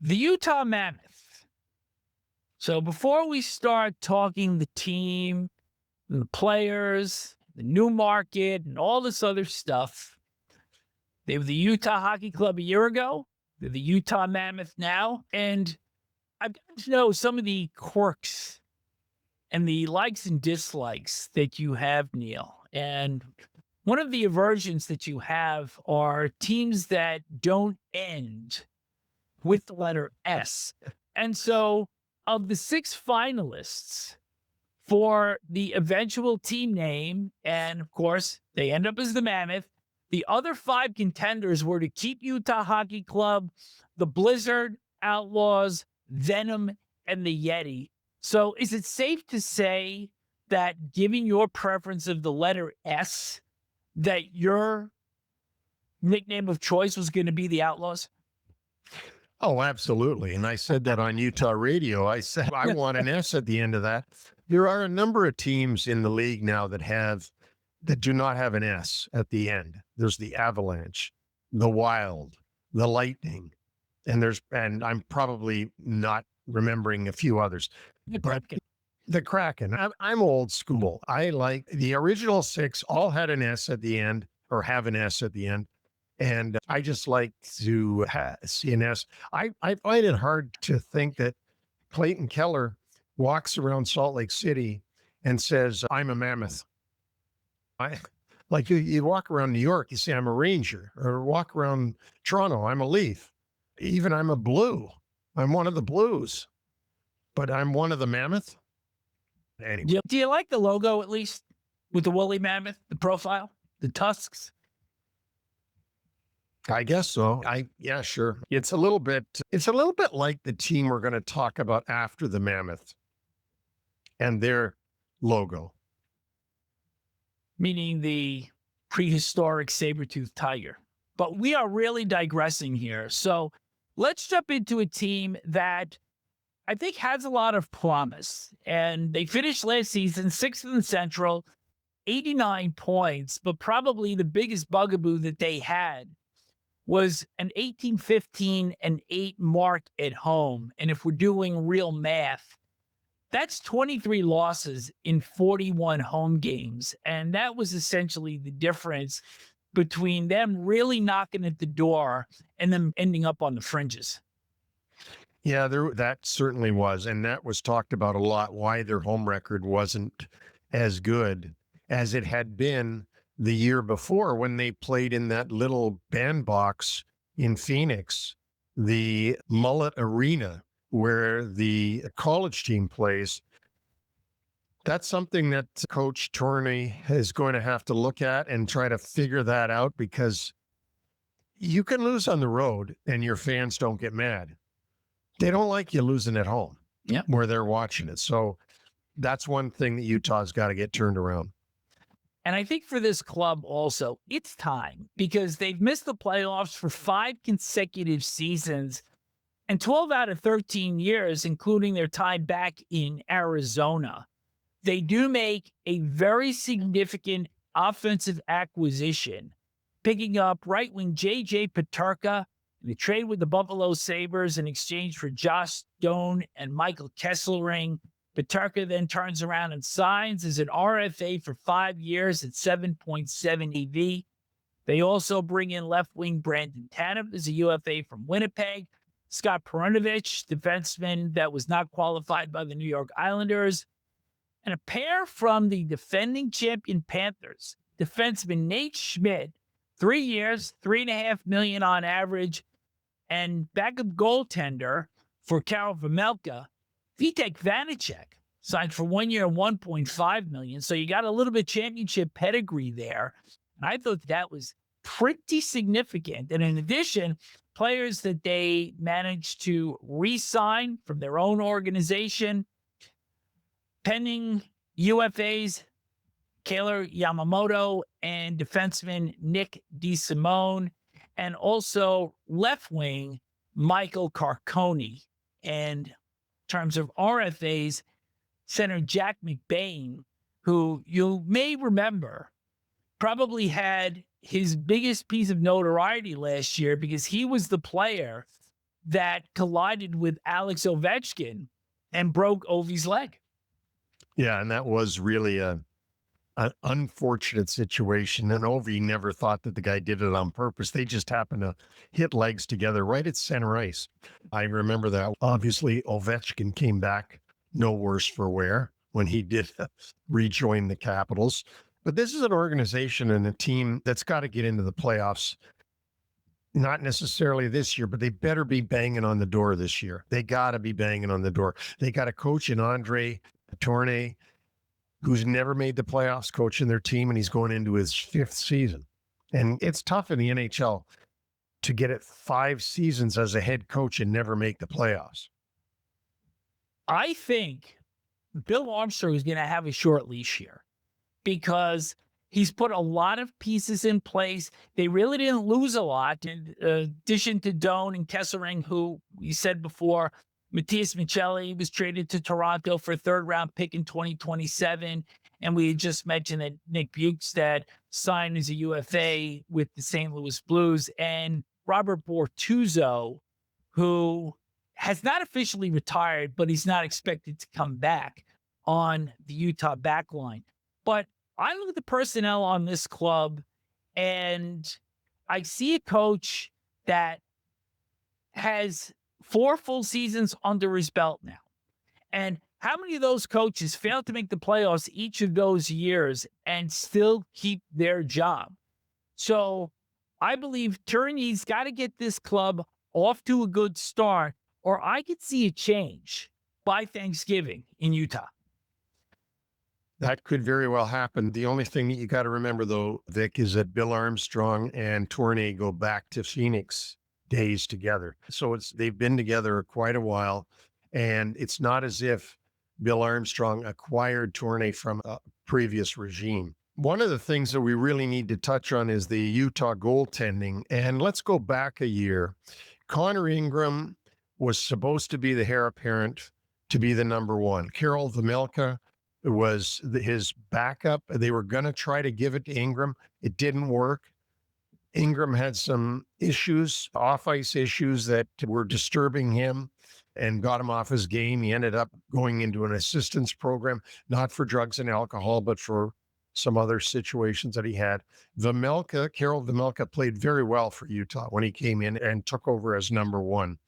The Utah Mammoth. So before we start talking the team, and the players, the new market, and all this other stuff, they were the Utah Hockey Club a year ago. They're the Utah Mammoth now. And I've gotten to know some of the quirks and the likes and dislikes that you have, Neil. And one of the aversions that you have are teams that don't end with the letter S. And so, of the 6 finalists for the eventual team name, and of course, they end up as the Mammoth, the other 5 contenders were to keep Utah Hockey Club, the Blizzard, Outlaws, Venom, and the Yeti. So, is it safe to say that, given your preference of the letter S, that your nickname of choice was going to be the Outlaws? Oh, absolutely. And I said that on Utah radio. I said, I want an S at the end of that. There are a number of teams in the league now that do not have an S at the end. There's the Avalanche, the Wild, the Lightning, and I'm probably not remembering a few others. The Kraken. I'm old school. I like the original 6 all had an S at the end, or have an S at the end. And I just like to see an S. I find it hard to think that Clayton Keller walks around Salt Lake City and says, I'm a Mammoth. You walk around New York, you say, I'm a Ranger, or walk around Toronto, I'm a Leaf. Even I'm a Blue. I'm one of the Blues, but I'm one of the Mammoth. Anyway. Do you like the logo, at least, with the woolly mammoth, the profile, the tusks? I guess so. Yeah, sure. It's a little bit like the team we're going to talk about after the Mammoth and their logo. Meaning the prehistoric saber-toothed tiger. But we are really digressing here. So let's jump into a team that I think has a lot of promise. And they finished last season 6th in the Central, 89 points, but probably the biggest bugaboo that they had was an 18-15-8 mark at home. And if we're doing real math, that's 23 losses in 41 home games. And that was essentially the difference between them really knocking at the door and them ending up on the fringes. Yeah, that certainly was. And that was talked about a lot, why their home record wasn't as good as it had been the year before when they played in that little bandbox in Phoenix, the Mullet Arena, where the college team plays. That's something that Coach Tourigny is going to have to look at and try to figure that out, because you can lose on the road and your fans don't get mad. They don't like you losing at home where they're watching it. So that's one thing that Utah's got to get turned around. And I think for this club also, it's time, because they've missed the playoffs for 5 consecutive seasons and 12 out of 13 years, including their time back in Arizona. They do make a very significant offensive acquisition, picking up right wing J.J. Peterka in the trade with the Buffalo Sabres in exchange for Josh Stone and Michael Kesselring. Peterka then turns around and signs as an RFA for 5 years at 7.7 EV. They also bring in left wing Brandon Tanev as a UFA from Winnipeg. Scott Perunovich, defenseman that was not qualified by the New York Islanders. And a pair from the defending champion Panthers, defenseman Nate Schmidt, 3 years, $3.5 million on average, and backup goaltender for Vejmelka, Vitek Vaněček, signed for 1 year and $1.5 million. So you got a little bit championship pedigree there. And I thought that was pretty significant. And in addition, players that they managed to re-sign from their own organization, pending UFAs, Keller Yamamoto and defenseman Nick DeSimone, and also left wing Michael Carcone. And in terms of RFAs, center Jack McBain, who you may remember probably had his biggest piece of notoriety last year because he was the player that collided with Alex Ovechkin and broke Ovi's leg. Yeah, and that was really an unfortunate situation. And Ovi never thought that the guy did it on purpose. They just happened to hit legs together right at center ice. I remember that. Obviously, Ovechkin came back no worse for wear when he did rejoin the Capitals. But this is an organization and a team that's got to get into the playoffs. Not necessarily this year, but they better be banging on the door this year. They got to be banging on the door. They got a coach in Andre Tourigny, who's never made the playoffs, coaching their team, and he's going into his 5th season. And it's tough in the NHL to get it 5 seasons as a head coach and never make the playoffs. I think Bill Armstrong is going to have a short leash here because he's put a lot of pieces in place. They really didn't lose a lot in addition to Doan and Kessering, who we said before, Matias Michelli was traded to Toronto for a 3rd-round pick in 2027. And we had just mentioned that Nick Bjugstad signed as a UFA with the St. Louis Blues. And Robert Bortuzzo, who has not officially retired, but he's not expected to come back on the Utah backline. But I look at the personnel on this club, and I see a coach that has 4 full seasons under his belt now. And how many of those coaches failed to make the playoffs each of those years and still keep their job? So I believe Tourigny's got to get this club off to a good start, or I could see a change by Thanksgiving in Utah. That could very well happen. The only thing that you got to remember, though, Vic, is that Bill Armstrong and Tourigny go back to Phoenix days together. So they've been together quite a while, and it's not as if Bill Armstrong acquired Tourigny from a previous regime. One of the things that we really need to touch on is the Utah goaltending. And let's go back a year. Connor Ingram was supposed to be the heir apparent to be the number 1. Karel Vejmelka was his backup. They were going to try to give it to Ingram. It didn't work. Ingram had some issues, off-ice issues that were disturbing him and got him off his game. He ended up going into an assistance program, not for drugs and alcohol, but for some other situations that he had. Karel Vejmelka played very well for Utah when he came in and took over as number 1.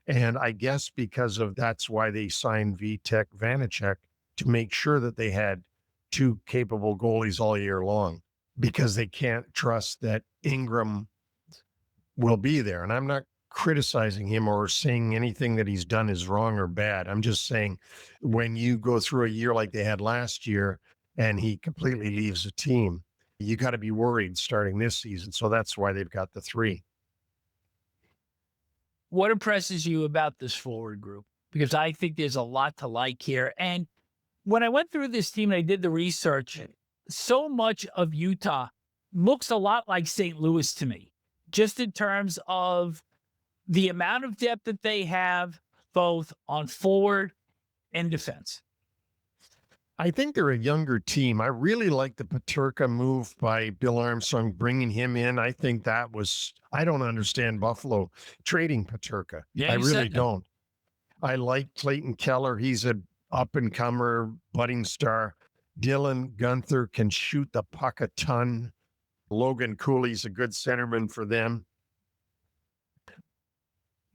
And I guess because of that's why they signed Vaněček to make sure that they had 2 capable goalies all year long, because they can't trust that Ingram will be there. And I'm not criticizing him or saying anything that he's done is wrong or bad. I'm just saying when you go through a year like they had last year and he completely leaves the team, you got to be worried starting this season. So that's why they've got the 3. What impresses you about this forward group? Because I think there's a lot to like here. And when I went through this team and I did the research, so much of Utah looks a lot like St. Louis to me, just in terms of the amount of depth that they have, both on forward and defense. I think they're a younger team. I really like the Peterka move by Bill Armstrong, bringing him in. I think that was, I don't understand Buffalo trading Peterka. Yeah, I really don't. I like Clayton Keller. He's a up-and-comer, budding star. Dylan Gunther can shoot the puck a ton. Logan Cooley's a good centerman for them.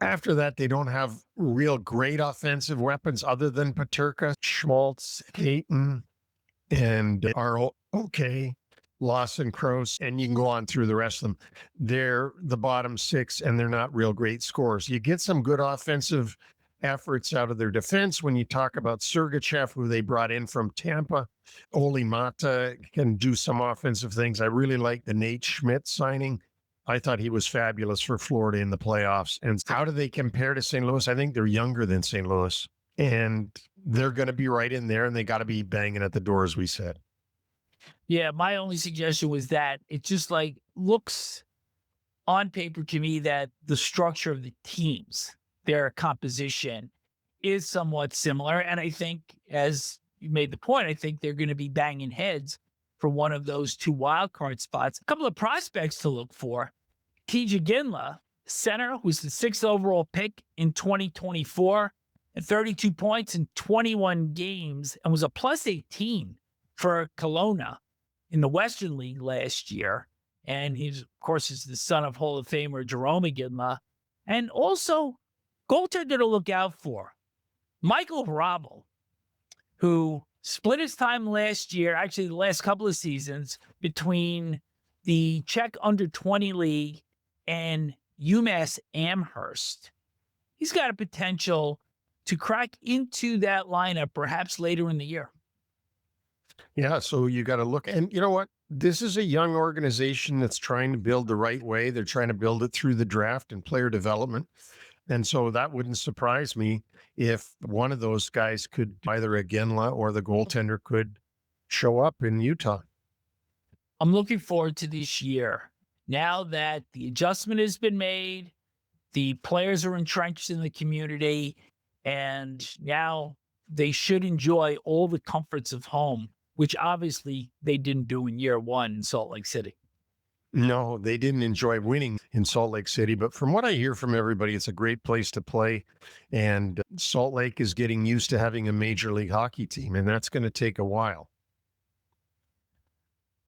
After that, they don't have real great offensive weapons other than Peterka, Schmaltz, Hayton, and are okay. Lawson, Crouse, and you can go on through the rest of them. They're the bottom 6, and they're not real great scorers. You get some good offensive efforts out of their defense when you talk about Sergachev, who they brought in from Tampa. Oli Mata can do some offensive things. I really like the Nate Schmidt signing. I thought he was fabulous for Florida in the playoffs. And how do they compare to St. Louis? I think they're younger than St. Louis, and they're going to be right in there, and they got to be banging at the door, as we said. Yeah, my only suggestion was that it just like looks on paper to me that the structure of the teams, their composition is somewhat similar. And I think, as you made the point, I think they're going to be banging heads for one of those 2 wild card spots. A couple of prospects to look for. Tij Iginla center, who's the 6th overall pick in 2024, and 32 points in 21 games, and was a plus 18 for Kelowna in the Western League last year. And he's, of course, is the son of Hall of Famer Jerome Iginla. And also, goaltender to look out for, Michael Hrabal, who split his time last year, actually the last couple of seasons, between the Czech under-20 league and UMass Amherst. He's got a potential to crack into that lineup perhaps later in the year. Yeah, so you got to look. And you know what? This is a young organization that's trying to build the right way. They're trying to build it through the draft and player development. And so that wouldn't surprise me if one of those guys could, either Iginla or the goaltender, could show up in Utah. I'm looking forward to this year. Now that the adjustment has been made, the players are entrenched in the community, and now they should enjoy all the comforts of home, which obviously they didn't do in year one in Salt Lake City. No, they didn't enjoy winning in Salt Lake City, but from what I hear from everybody, it's a great place to play. And Salt Lake is getting used to having a Major League Hockey team, and that's going to take a while.